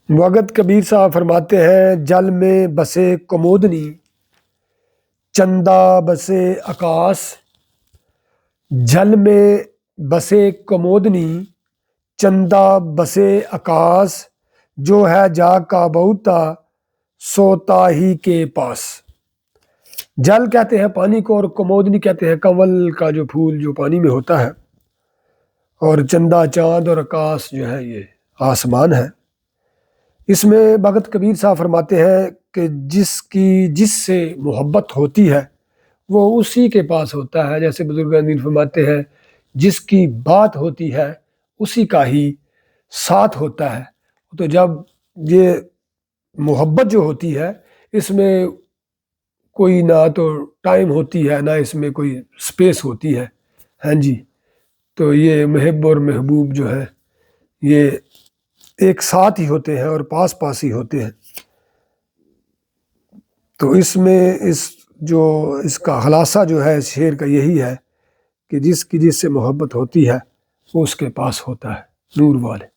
وقت کبیر صاحب فرماتے ہیں، جل میں بسے کمودنی چندہ بسے آکاش، جل میں بسے کمودنی چندہ بسے آکاش، جو ہے جا کا بہتا سوتا ہی کے پاس۔ جل کہتے ہیں پانی کو، اور کمودنی کہتے ہیں کنول کا جو پھول جو پانی میں ہوتا ہے، اور چندہ چاند، اور آکاش جو ہے یہ آسمان ہے۔ اس میں بھگت کبیر صاحب فرماتے ہیں کہ جس سے محبت ہوتی ہے وہ اسی کے پاس ہوتا ہے، جیسے بزرگان دین فرماتے ہیں جس کی بات ہوتی ہے اسی کا ہی ساتھ ہوتا ہے۔ تو جب یہ محبت جو ہوتی ہے اس میں کوئی نہ تو ٹائم ہوتی ہے، نہ اس میں کوئی سپیس ہوتی ہے، ہاں جی، تو یہ محب اور محبوب جو ہے یہ ایک ساتھ ہی ہوتے ہیں اور پاس پاس ہی ہوتے ہیں۔ تو اس میں اس کا خلاصہ جو ہے اس شعر کا یہی ہے کہ جس سے محبت ہوتی ہے وہ اس کے پاس ہوتا ہے، نور والے۔